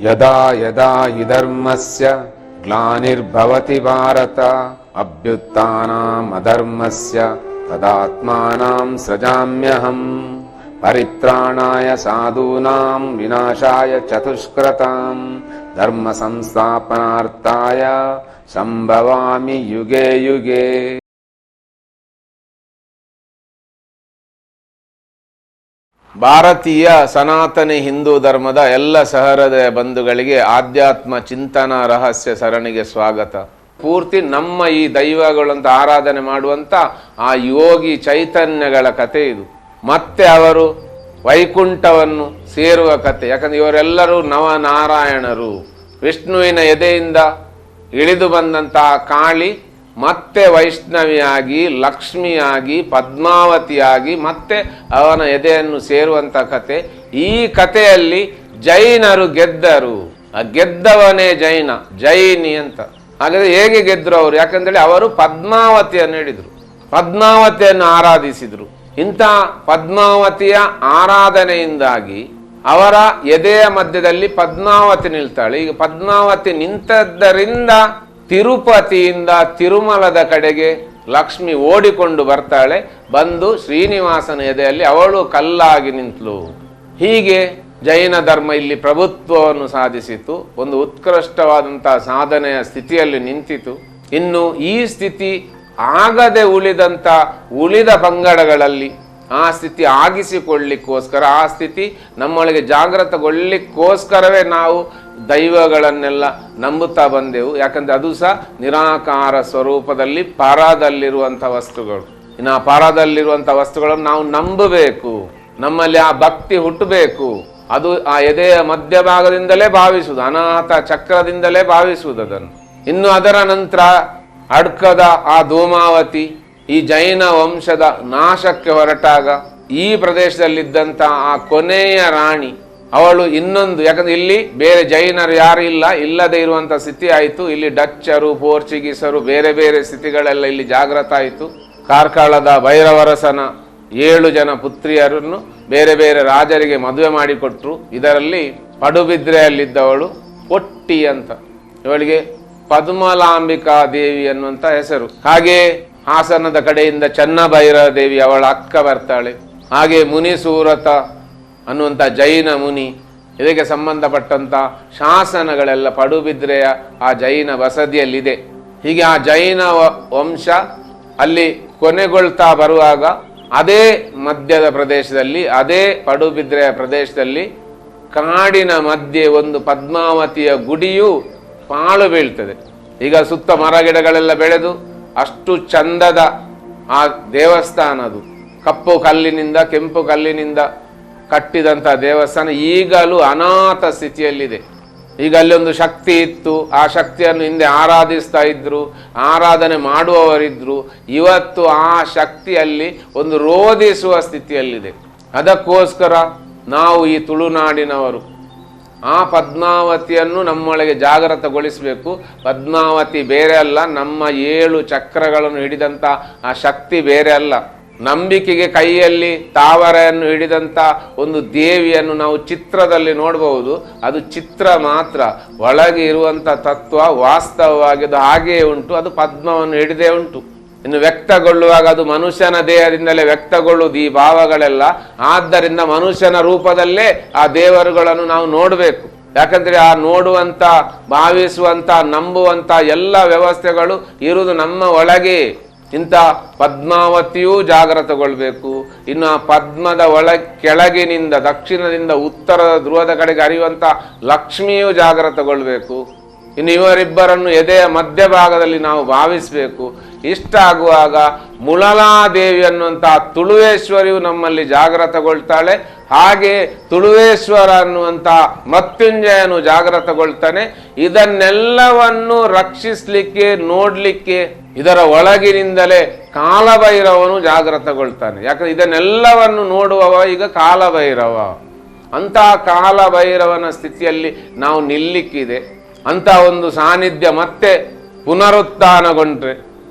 ಯದಾ ಯದಾ ಹಿ ಧರ್ಮಸ್ಯ ಗ್ಲಾನಿರ್ಭವತಿ ಭಾರತ ಅಭ್ಯುತ್ಥಾನಂ ಅಧರ್ಮಸ್ಯ ತದಾತ್ಮಾನಂ ಸೃಜಾಮ್ಯಹಂ ಪರಿತ್ರಾಣಾಯ ಸಾಧೂನಾಂ ವಿನಾಶಾಯ ಚತುಷ್ಕೃತಾಂ ಧರ್ಮ ಸಂಸ್ಥಾಪನಾರ್ಥಾಯ ಸಂಭವಾಮಿ ಯುಗೆ ಯುಗೆ. ಭಾರತೀಯ ಸನಾತನಿ ಹಿಂದೂ ಧರ್ಮದ ಎಲ್ಲ ಸಹೃದಯ ಬಂಧುಗಳಿಗೆ ಆಧ್ಯಾತ್ಮ ಚಿಂತನ ರಹಸ್ಯ ಸರಣಿಗೆ ಸ್ವಾಗತ. ಪೂರ್ತಿ ನಮ್ಮ ಈ ದೈವಗಳಂತ ಆರಾಧನೆ ಮಾಡುವಂತ ಆ ಯೋಗಿ ಚೈತನ್ಯಗಳ ಕಥೆ ಇದು. ಮತ್ತೆ ಅವರು ವೈಕುಂಠವನ್ನು ಸೇರುವ ಕಥೆ. ಯಾಕಂದ್ರೆ ಇವರೆಲ್ಲರೂ ನವನಾರಾಯಣರು. ವಿಷ್ಣುವಿನ ಎದೆಯಿಂದ ಇಳಿದು ಬಂದಂತಹ ಕಾಳಿ ಮತ್ತೆ ವೈಷ್ಣವಿಯಾಗಿ, ಲಕ್ಷ್ಮಿಯಾಗಿ, ಪದ್ಮಾವತಿಯಾಗಿ ಮತ್ತೆ ಅವನ ಎದೆಯನ್ನು ಸೇರುವಂಥ ಕತೆ. ಈ ಕಥೆಯಲ್ಲಿ ಜೈನರು ಗೆದ್ದರು. ಆ ಗೆದ್ದವನೇ ಜೈನಿ ಅಂತ. ಹಾಗಾದ್ರೆ ಹೇಗೆ ಗೆದ್ರು ಅವರು? ಯಾಕಂದ್ರೆ ಅವರು ಪದ್ಮಾವತಿಯನ್ನು ಹಿಡಿದ್ರು, ಪದ್ಮಾವತಿಯನ್ನು ಆರಾಧಿಸಿದ್ರು. ಇಂಥ ಪದ್ಮಾವತಿಯ ಆರಾಧನೆಯಿಂದಾಗಿ ಅವರ ಎದೆಯ ಮಧ್ಯದಲ್ಲಿ ಪದ್ಮಾವತಿ ನಿಲ್ತಾಳೆ. ಈಗ ಪದ್ಮಾವತಿ ನಿಂತದ್ದರಿಂದ ತಿರುಪತಿಯಿಂದ ತಿರುಮಲದ ಕಡೆಗೆ ಲಕ್ಷ್ಮಿ ಓಡಿಕೊಂಡು ಬರ್ತಾಳೆ. ಬಂದು ಶ್ರೀನಿವಾಸನ ಎದೆಯಲ್ಲಿ ಅವಳು ಕಲ್ಲಾಗಿ ನಿಂತಳು. ಹೀಗೆ ಜೈನ ಧರ್ಮ ಇಲ್ಲಿ ಪ್ರಭುತ್ವವನ್ನು ಸಾಧಿಸಿತು. ಒಂದು ಉತ್ಕೃಷ್ಟವಾದಂತಹ ಸಾಧನೆಯ ಸ್ಥಿತಿಯಲ್ಲಿ ನಿಂತಿತು. ಇನ್ನು ಈ ಸ್ಥಿತಿ ಆಗದೆ ಉಳಿದ ಪಂಗಡಗಳಲ್ಲಿ ಆ ಸ್ಥಿತಿ ಆಗಿಸಿಕೊಳ್ಳಿಕ್ಕೋಸ್ಕರ, ಆ ಸ್ಥಿತಿ ನಮ್ಮೊಳಗೆ ಜಾಗೃತಗೊಳ್ಳಿಕ್ಕೋಸ್ಕರವೇ ನಾವು ದೈವಗಳನ್ನೆಲ್ಲ ನಂಬುತ್ತಾ ಬಂದೆವು. ಯಾಕಂದ್ರೆ ಅದು ಸಹ ನಿರಾಕಾರ ಸ್ವರೂಪದಲ್ಲಿ ಪರದಲ್ಲಿರುವಂಥ ವಸ್ತುಗಳು. ಇನ್ನು ಆ ಪರದಲ್ಲಿರುವಂಥ ವಸ್ತುಗಳನ್ನು ನಾವು ನಂಬಬೇಕು. ನಮ್ಮಲ್ಲಿ ಆ ಭಕ್ತಿ ಹುಟ್ಟಬೇಕು. ಅದು ಆ ಎದೆಯ ಮಧ್ಯಭಾಗದಿಂದಲೇ ಭಾವಿಸುವುದು, ಅನಾಥ ಚಕ್ರದಿಂದಲೇ ಭಾವಿಸುವುದು ಅದನ್ನು. ಇನ್ನು ಅದರ ನಂತರ ಅಡ್ಕದ ಆ ಧೂಮಾವತಿ ಈ ಜೈನ ವಂಶದ ನಾಶಕ್ಕೆ ಹೊರಟಾಗ ಈ ಪ್ರದೇಶದಲ್ಲಿದ್ದಂಥ ಆ ಕೊನೆಯ ರಾಣಿ ಅವಳು ಇನ್ನೊಂದು, ಯಾಕಂದ್ರೆ ಇಲ್ಲಿ ಬೇರೆ ಜೈನರು ಯಾರು ಇಲ್ಲದೆ ಇರುವಂಥ ಸ್ಥಿತಿ ಆಯಿತು. ಇಲ್ಲಿ ಡಚ್ಚರು, ಪೋರ್ಚುಗೀಸರು, ಬೇರೆ ಬೇರೆ ಸ್ಥಿತಿಗಳೆಲ್ಲ ಇಲ್ಲಿ ಜಾಗೃತ ಆಯಿತು. ಕಾರ್ಕಳದ ಭೈರವರಸನ 7 ಜನ ಪುತ್ರಿಯರನ್ನು ಬೇರೆ ಬೇರೆ ರಾಜರಿಗೆ ಮದುವೆ ಮಾಡಿಕೊಟ್ರು. ಇದರಲ್ಲಿ ಪಡುಬಿದ್ರೆಯಲ್ಲಿದ್ದವಳು ಪೊಟ್ಟಿ ಅಂತ, ಇವಳಿಗೆ ಪದ್ಮಲಾಂಬಿಕಾ ದೇವಿ ಅನ್ನುವಂಥ ಹೆಸರು. ಹಾಗೆ ಹಾಸನದ ಕಡೆಯಿಂದ ಚನ್ನಭೈರವ ದೇವಿ ಅವಳ ಅಕ್ಕ ಬರ್ತಾಳೆ. ಹಾಗೆ ಮುನಿಸೂರತ ಅನ್ನುವಂಥ ಜೈನ ಮುನಿ, ಇದಕ್ಕೆ ಸಂಬಂಧಪಟ್ಟಂಥ ಶಾಸನಗಳೆಲ್ಲ ಪಡುಬಿದ್ರೆಯ ಆ ಜೈನ ಬಸದಿಯಲ್ಲಿದೆ. ಹೀಗೆ ಆ ಜೈನ ವಂಶ ಅಲ್ಲಿ ಕೊನೆಗೊಳ್ತಾ ಬರುವಾಗ ಅದೇ ಮಧ್ಯದ ಪ್ರದೇಶದಲ್ಲಿ, ಅದೇ ಪಡುಬಿದ್ರೆಯ ಪ್ರದೇಶದಲ್ಲಿ ಕಾಡಿನ ಮಧ್ಯೆ ಒಂದು ಪದ್ಮಾವತಿಯ ಗುಡಿಯು ಪಾಳು ಬೀಳ್ತದೆ. ಈಗ ಸುತ್ತ ಮರಗಿಡಗಳೆಲ್ಲ ಬೆಳೆದು ಅಷ್ಟು ಚಂದದ ಆ ದೇವಸ್ಥಾನ, ಅದು ಕಪ್ಪು ಕಲ್ಲಿನಿಂದ ಕೆಂಪು ಕಲ್ಲಿನಿಂದ ಕಟ್ಟಿದಂಥ ದೇವಸ್ಥಾನ ಈಗಲೂ ಅನಾಥ ಸ್ಥಿತಿಯಲ್ಲಿದೆ. ಈಗ ಅಲ್ಲಿ ಒಂದು ಶಕ್ತಿ ಇತ್ತು, ಆ ಶಕ್ತಿಯನ್ನು ಹಿಂದೆ ಆರಾಧಿಸ್ತಾ ಇದ್ರು, ಆರಾಧನೆ ಮಾಡುವವರಿದ್ರು. ಇವತ್ತು ಆ ಶಕ್ತಿಯಲ್ಲಿ ಒಂದು ರೋಧಿಸುವ ಸ್ಥಿತಿಯಲ್ಲಿದೆ. ಅದಕ್ಕೋಸ್ಕರ ನಾವು ಈ ತುಳುನಾಡಿನವರು ಆ ಪದ್ಮಾವತಿಯನ್ನು ನಮ್ಮೊಳಗೆ ಜಾಗೃತಗೊಳಿಸಬೇಕು. ಪದ್ಮಾವತಿ ಬೇರೆ ಅಲ್ಲ, ನಮ್ಮ 7 ಚಕ್ರಗಳನ್ನು ಹಿಡಿದಂಥ ಆ ಶಕ್ತಿ ಬೇರೆ ಅಲ್ಲ. ನಂಬಿಕೆಗೆ ಕೈಯಲ್ಲಿ ತಾವರೆಯನ್ನು ಹಿಡಿದಂಥ ಒಂದು ದೇವಿಯನ್ನು ನಾವು ಚಿತ್ರದಲ್ಲಿ ನೋಡಬಹುದು. ಅದು ಚಿತ್ರ ಮಾತ್ರ, ಒಳಗೆ ಇರುವಂಥ ತತ್ವ ವಾಸ್ತವವಾಗಿದ್ದು ಹಾಗೆಯೇ ಉಂಟು. ಅದು ಪದ್ಮವನ್ನು ಹಿಡಿದೇ ಉಂಟು. ಇನ್ನು ವ್ಯಕ್ತಗೊಳ್ಳುವಾಗ ಅದು ಮನುಷ್ಯನ ದೇಹದಿಂದಲೇ ವ್ಯಕ್ತಗೊಳ್ಳುವುದು ಈ ಭಾವಗಳೆಲ್ಲ. ಆದ್ದರಿಂದ ಮನುಷ್ಯನ ರೂಪದಲ್ಲೇ ಆ ದೇವರುಗಳನ್ನು ನಾವು ನೋಡಬೇಕು. ಯಾಕಂದ್ರೆ ಆ ನೋಡುವಂಥ, ಭಾವಿಸುವಂಥ, ನಂಬುವಂಥ ಎಲ್ಲ ವ್ಯವಸ್ಥೆಗಳು ಇರುವುದು ನಮ್ಮ ಒಳಗೆ. ಇಂಥ ಪದ್ಮಾವತಿಯೂ ಜಾಗೃತಗೊಳ್ಬೇಕು. ಇನ್ನು ಆ ಪದ್ಮದ ಕೆಳಗಿನಿಂದ, ದಕ್ಷಿಣದಿಂದ ಉತ್ತರದ ಧ್ರುವದ ಕಡೆಗೆ ಹರಿಯುವಂಥ ಲಕ್ಷ್ಮಿಯೂ ಜಾಗೃತಗೊಳ್ಬೇಕು. ಇನ್ನು ಇವರಿಬ್ಬರನ್ನು ಎದೆಯ ಮಧ್ಯಭಾಗದಲ್ಲಿ ನಾವು ಭಾವಿಸಬೇಕು. ಇಷ್ಟ ಆಗುವಾಗ ಮುಳಲಾದೇವಿ ಅನ್ನುವಂಥ ತುಳುವೇಶ್ವರಿಯು ನಮ್ಮಲ್ಲಿ ಜಾಗೃತಗೊಳ್ತಾಳೆ. ಹಾಗೆ ತುಳುವೇಶ್ವರ ಅನ್ನುವಂಥ ಮೃತ್ಯುಂಜಯನು ಜಾಗೃತಗೊಳ್ತಾನೆ. ಇದನ್ನೆಲ್ಲವನ್ನು ರಕ್ಷಿಸಲಿಕ್ಕೆ, ನೋಡಲಿಕ್ಕೆ ಇದರ ಒಳಗಿನಿಂದಲೇ ಕಾಲಭೈರವನು ಜಾಗೃತಗೊಳ್ತಾನೆ. ಯಾಕಂದ್ರೆ ಇದನ್ನೆಲ್ಲವನ್ನು ನೋಡುವವ ಈಗ ಕಾಲಭೈರವ. ಅಂತಹ ಕಾಲಭೈರವನ ಸ್ಥಿತಿಯಲ್ಲಿ ನಾವು ನಿಲ್ಲಿಕ್ಕಿದೆ. ಅಂತ ಒಂದು ಸಾನ್ನಿಧ್ಯ ಮತ್ತೆ ಪುನರುತ್ಥಾನಗೊಂಡ್ರೆ,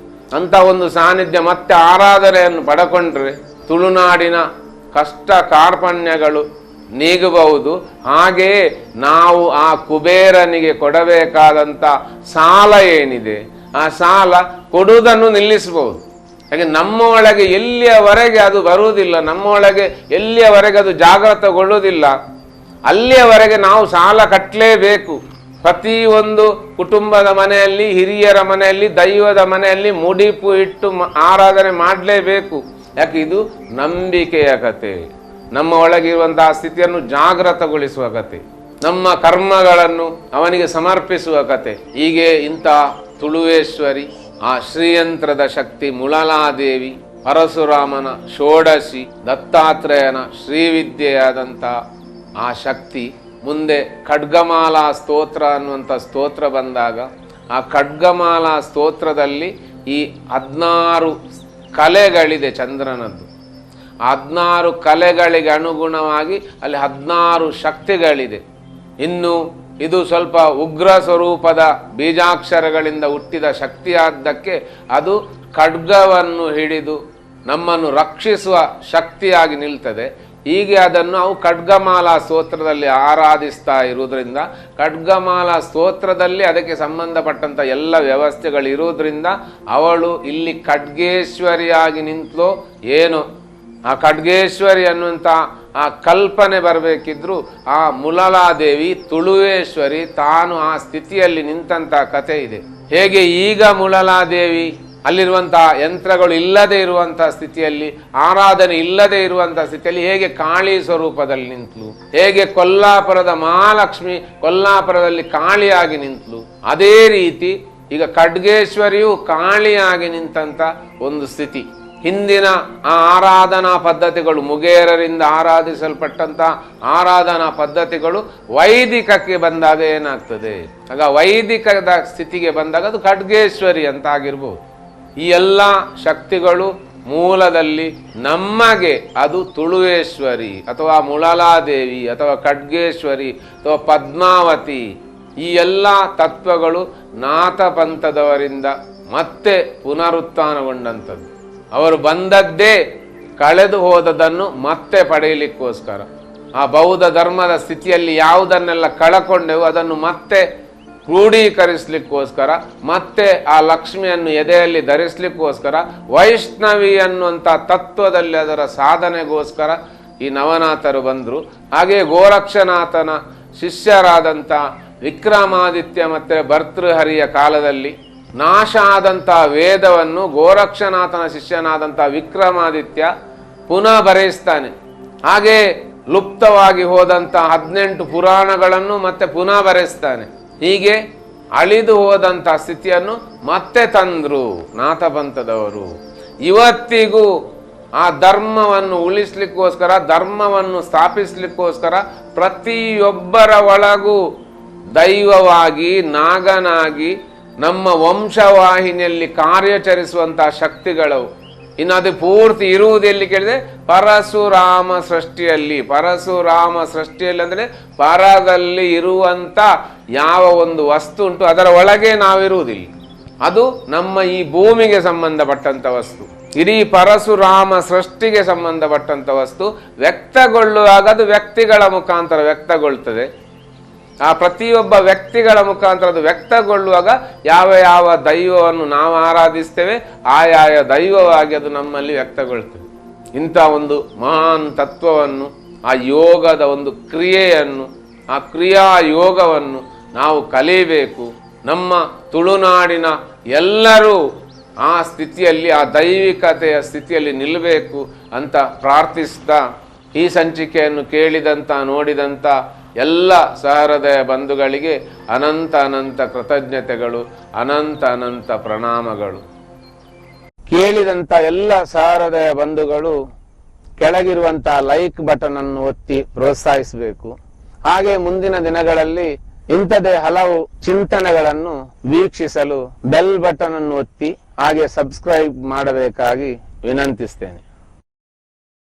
ಅಂತ ಒಂದು ಸಾನ್ನಿಧ್ಯ ಮತ್ತೆ ಆರಾಧನೆಯನ್ನು ಪಡಕೊಂಡ್ರೆ ತುಳುನಾಡಿನ ಕಷ್ಟ ಕಾರ್ಪಣ್ಯಗಳು ನೀಗಬಹುದು. ಹಾಗೆಯೇ ನಾವು ಆ ಕುಬೇರನಿಗೆ ಕೊಡಬೇಕಾದಂಥ ಸಾಲ ಏನಿದೆ ಆ ಸಾಲ ಕೊಡುವುದನ್ನು ನಿಲ್ಲಿಸಬಹುದು. ಹಾಗೆ ನಮ್ಮ ಒಳಗೆ ಎಲ್ಲಿಯವರೆಗೆ ಅದು ಬರುವುದಿಲ್ಲ, ನಮ್ಮ ಒಳಗೆ ಎಲ್ಲಿಯವರೆಗೆ ಅದು ಜಾಗೃತಗೊಳ್ಳುವುದಿಲ್ಲ, ಅಲ್ಲಿಯವರೆಗೆ ನಾವು ಸಾಲ ಕಟ್ಟಲೇಬೇಕು. ಪ್ರತಿಯೊಂದು ಕುಟುಂಬದ ಮನೆಯಲ್ಲಿ, ಹಿರಿಯರ ಮನೆಯಲ್ಲಿ, ದೈವದ ಮನೆಯಲ್ಲಿ ಮುಡಿಪು ಇಟ್ಟು ಆರಾಧನೆ ಮಾಡಲೇಬೇಕು. ಯಾಕೆ ಇದು ನಂಬಿಕೆಯ ಕತೆ, ನಮ್ಮ ಒಳಗಿರುವಂತಹ ಸ್ಥಿತಿಯನ್ನು ಜಾಗೃತಗೊಳಿಸುವ ಕತೆ, ನಮ್ಮ ಕರ್ಮಗಳನ್ನು ಅವನಿಗೆ ಸಮರ್ಪಿಸುವ ಕತೆ. ಹೀಗೆ ಇಂಥ ತುಳುವೇಶ್ವರಿ, ಆ ಶ್ರೀಯಂತ್ರದ ಶಕ್ತಿ ಮುಳಲಾದೇವಿ, ಪರಶುರಾಮನ ಷೋಡಶಿ, ದತ್ತಾತ್ರೇಯನ ಶ್ರೀವಿದ್ಯೆಯಾದಂಥ ಆ ಶಕ್ತಿ ಮುಂದೆ ಖಡ್ಗಮಾಲಾ ಸ್ತೋತ್ರ ಅನ್ನುವಂಥ ಸ್ತೋತ್ರ ಬಂದಾಗ ಆ ಖಡ್ಗಮಾಲಾ ಸ್ತೋತ್ರದಲ್ಲಿ ಈ 16 ಕಲೆಗಳಿದೆ ಚಂದ್ರನದ್ದು. 16 ಕಲೆಗಳಿಗೆ ಅನುಗುಣವಾಗಿ ಅಲ್ಲಿ 16 ಶಕ್ತಿಗಳಿದೆ. ಇನ್ನು ಇದು ಸ್ವಲ್ಪ ಉಗ್ರ ಸ್ವರೂಪದ ಬೀಜಾಕ್ಷರಗಳಿಂದ ಹುಟ್ಟಿದ ಶಕ್ತಿಯಾದ್ದಕ್ಕೆ ಅದು ಖಡ್ಗವನ್ನು ಹಿಡಿದು ನಮ್ಮನ್ನು ರಕ್ಷಿಸುವ ಶಕ್ತಿಯಾಗಿ ನಿಲ್ತದೆ. ಹೀಗೆ ಅದನ್ನು ನಾವು ಖಡ್ಗಮಾಲಾ ಸ್ತೋತ್ರದಲ್ಲಿ ಆರಾಧಿಸ್ತಾ ಇರುವುದರಿಂದ, ಖಡ್ಗಮಾಲಾ ಸ್ತೋತ್ರದಲ್ಲಿ ಅದಕ್ಕೆ ಸಂಬಂಧಪಟ್ಟಂಥ ಎಲ್ಲ ವ್ಯವಸ್ಥೆಗಳಿರುವುದರಿಂದ ಅವಳು ಇಲ್ಲಿ ಖಡ್ಗೇಶ್ವರಿಯಾಗಿ ನಿಂತಲೋ ಏನೋ, ಆ ಖಡ್ಗೇಶ್ವರಿ ಅನ್ನುವಂಥ ಆ ಕಲ್ಪನೆ ಬರಬೇಕಿದ್ರು ಆ ಮುಳಲಾದೇವಿ ತುಳುವೇಶ್ವರಿ ತಾನು ಆ ಸ್ಥಿತಿಯಲ್ಲಿ ನಿಂತಹ ಕಥೆ ಇದೆ. ಹೇಗೆ ಈಗ ಮುಳಲಾದೇವಿ ಅಲ್ಲಿರುವಂತಹ ಯಂತ್ರಗಳು ಇಲ್ಲದೆ ಇರುವಂತಹ ಸ್ಥಿತಿಯಲ್ಲಿ, ಆರಾಧನೆ ಇಲ್ಲದೆ ಇರುವಂತಹ ಸ್ಥಿತಿಯಲ್ಲಿ ಹೇಗೆ ಕಾಳಿ ಸ್ವರೂಪದಲ್ಲಿ ನಿಂತಲು, ಹೇಗೆ ಕೊಲ್ಲಾಪುರದ ಮಹಾಲಕ್ಷ್ಮಿ ಕೊಲ್ಲಾಪುರದಲ್ಲಿ ಕಾಳಿಯಾಗಿ ನಿಂತಲು, ಅದೇ ರೀತಿ ಈಗ ಖಡ್ಗೇಶ್ವರಿಯು ಕಾಳಿಯಾಗಿ ನಿಂತಂತ ಒಂದು ಸ್ಥಿತಿ. ಹಿಂದಿನ ಆ ಆರಾಧನಾ ಪದ್ಧತಿಗಳು, ಮುಗೇರರಿಂದ ಆರಾಧಿಸಲ್ಪಟ್ಟಂತ ಆರಾಧನಾ ಪದ್ಧತಿಗಳು ವೈದಿಕಕ್ಕೆ ಬಂದಾಗ ಏನಾಗ್ತದೆ, ಆಗ ವೈದಿಕದ ಸ್ಥಿತಿಗೆ ಬಂದಾಗ ಅದು ಖಡ್ಗೇಶ್ವರಿ ಅಂತ ಆಗಿರ್ಬೋದು. ಈ ಎಲ್ಲ ಶಕ್ತಿಗಳು ಮೂಲದಲ್ಲಿ ನಮಗೆ ಅದು ತುಳುವೇಶ್ವರಿ ಅಥವಾ ಮುಳಲಾದೇವಿ ಅಥವಾ ಖಡ್ಗೇಶ್ವರಿ ಅಥವಾ ಪದ್ಮಾವತಿ, ಈ ಎಲ್ಲ ತತ್ವಗಳು ನಾಥ ಪಂಥದವರಿಂದ ಮತ್ತೆ ಪುನರುತ್ಥಾನಗೊಂಡಂಥದ್ದು. ಅವರು ಬಂದದ್ದೇ ಕಳೆದು ಹೋದದನ್ನು ಮತ್ತೆ ಪಡೆಯಲಿಕ್ಕೋಸ್ಕರ. ಆ ಬೌದ್ಧ ಧರ್ಮದ ಸ್ಥಿತಿಯಲ್ಲಿ ಯಾವುದನ್ನೆಲ್ಲ ಕಳಕೊಂಡೆವು ಅದನ್ನು ಮತ್ತೆ ಕ್ರೋಢೀಕರಿಸಲಿಕ್ಕೋಸ್ಕರ, ಮತ್ತೆ ಆ ಲಕ್ಷ್ಮಿಯನ್ನು ಎದೆಯಲ್ಲಿ ಧರಿಸಲಿಕ್ಕೋಸ್ಕರ, ವೈಷ್ಣವಿ ಅನ್ನುವಂಥ ತತ್ವದಲ್ಲಿ ಅದರ ಸಾಧನೆಗೋಸ್ಕರ ಈ ನವನಾಥರು ಬಂದರು. ಹಾಗೆ ಗೋರಕ್ಷನಾಥನ ಶಿಷ್ಯರಾದಂಥ ವಿಕ್ರಮಾದಿತ್ಯ ಮತ್ತು ಭರ್ತೃಹರಿಯ ಕಾಲದಲ್ಲಿ ನಾಶ ಆದಂಥ ವೇದವನ್ನು ಗೋರಕ್ಷನಾಥನ ಶಿಷ್ಯನಾದಂಥ ವಿಕ್ರಮಾದಿತ್ಯ ಪುನಃ ಬರೆಯಿಸ್ತಾನೆ. ಹಾಗೆ ಲುಪ್ತವಾಗಿ ಹೋದಂಥ 18 ಪುರಾಣಗಳನ್ನು ಮತ್ತೆ ಪುನಃ ಬರೆಸ್ತಾನೆ. ಹೀಗೆ ಅಳಿದು ಹೋದಂಥ ಸ್ಥಿತಿಯನ್ನು ಮತ್ತೆ ತಂದರು ನಾಥ ಪಂಥದವರು. ಇವತ್ತಿಗೂ ಆ ಧರ್ಮವನ್ನು ಉಳಿಸ್ಲಿಕ್ಕೋಸ್ಕರ, ಧರ್ಮವನ್ನು ಸ್ಥಾಪಿಸ್ಲಿಕ್ಕೋಸ್ಕರ ಪ್ರತಿಯೊಬ್ಬರ ಒಳಗೂ ದೈವವಾಗಿ, ನಾಗನಾಗಿ ನಮ್ಮ ವಂಶವಾಹಿನಿಯಲ್ಲಿ ಕಾರ್ಯಾಚರಿಸುವಂತಹ ಶಕ್ತಿಗಳು. ಇನ್ನು ಅದು ಪೂರ್ತಿ ಇರುವುದು ಎಲ್ಲಿ ಕೇಳಿದ್ರೆ ಪರಶುರಾಮ ಸೃಷ್ಟಿಯಲ್ಲಿ. ಪರಶುರಾಮ ಸೃಷ್ಟಿಯಲ್ಲಿ ಅಂದರೆ ಪರದಲ್ಲಿ ಇರುವಂತ ಯಾವ ಒಂದು ವಸ್ತು ಉಂಟು ಅದರ ಒಳಗೆ ನಾವಿರುವುದಿಲ್ಲ. ಅದು ನಮ್ಮ ಈ ಭೂಮಿಗೆ ಸಂಬಂಧಪಟ್ಟಂತ ವಸ್ತು. ಇಡೀ ಪರಶುರಾಮ ಸೃಷ್ಟಿಗೆ ಸಂಬಂಧಪಟ್ಟಂತ ವಸ್ತು ವ್ಯಕ್ತಗೊಳ್ಳುವಾಗ ಅದು ವ್ಯಕ್ತಿಗಳ ಮುಖಾಂತರ ವ್ಯಕ್ತಗೊಳ್ತದೆ. ಆ ಪ್ರತಿಯೊಬ್ಬ ವ್ಯಕ್ತಿಗಳ ಮುಖಾಂತರ ಅದು ವ್ಯಕ್ತಗೊಳ್ಳುವಾಗ ಯಾವ ಯಾವ ದೈವವನ್ನು ನಾವು ಆರಾಧಿಸ್ತೇವೆ ಆಯಾಯ ದೈವವಾಗಿ ಅದು ನಮ್ಮಲ್ಲಿ ವ್ಯಕ್ತಗೊಳ್ತದೆ. ಇಂಥ ಒಂದು ಮಹಾನ್ ತತ್ವವನ್ನು, ಆ ಯೋಗದ ಒಂದು ಕ್ರಿಯೆಯನ್ನು, ಆ ಕ್ರಿಯಾ ಯೋಗವನ್ನು ನಾವು ಕಲಿಬೇಕು. ನಮ್ಮ ತುಳುನಾಡಿನ ಎಲ್ಲರೂ ಆ ಸ್ಥಿತಿಯಲ್ಲಿ, ಆ ದೈವಿಕತೆಯ ಸ್ಥಿತಿಯಲ್ಲಿ ನಿಲ್ಲಬೇಕು ಅಂತ ಪ್ರಾರ್ಥಿಸ್ತಾ ಈ ಸಂಚಿಕೆಯನ್ನು ಕೇಳಿದಂಥ, ನೋಡಿದಂಥ ಎಲ್ಲ ಸಹೃದಯ ಬಂಧುಗಳಿಗೆ ಅನಂತ ಅನಂತ ಕೃತಜ್ಞತೆಗಳು, ಅನಂತ ಅನಂತ ಪ್ರಣಾಮಗಳು. ಕೇಳಿದಂಥ ಎಲ್ಲ ಸಹೃದಯ ಬಂಧುಗಳು ಕೆಳಗಿರುವಂತಹ ಲೈಕ್ ಬಟನ್ ಅನ್ನು ಒತ್ತಿ ಪ್ರೋತ್ಸಾಹಿಸಬೇಕು. ಹಾಗೆ ಮುಂದಿನ ದಿನಗಳಲ್ಲಿ ಇಂಥದೇ ಹಲವು ಚಿಂತನೆಗಳನ್ನು ವೀಕ್ಷಿಸಲು ಬೆಲ್ ಬಟನ್ ಅನ್ನು ಒತ್ತಿ ಹಾಗೆ ಸಬ್ಸ್ಕ್ರೈಬ್ ಮಾಡಬೇಕಾಗಿ ವಿನಂತಿಸ್ತೇನೆ.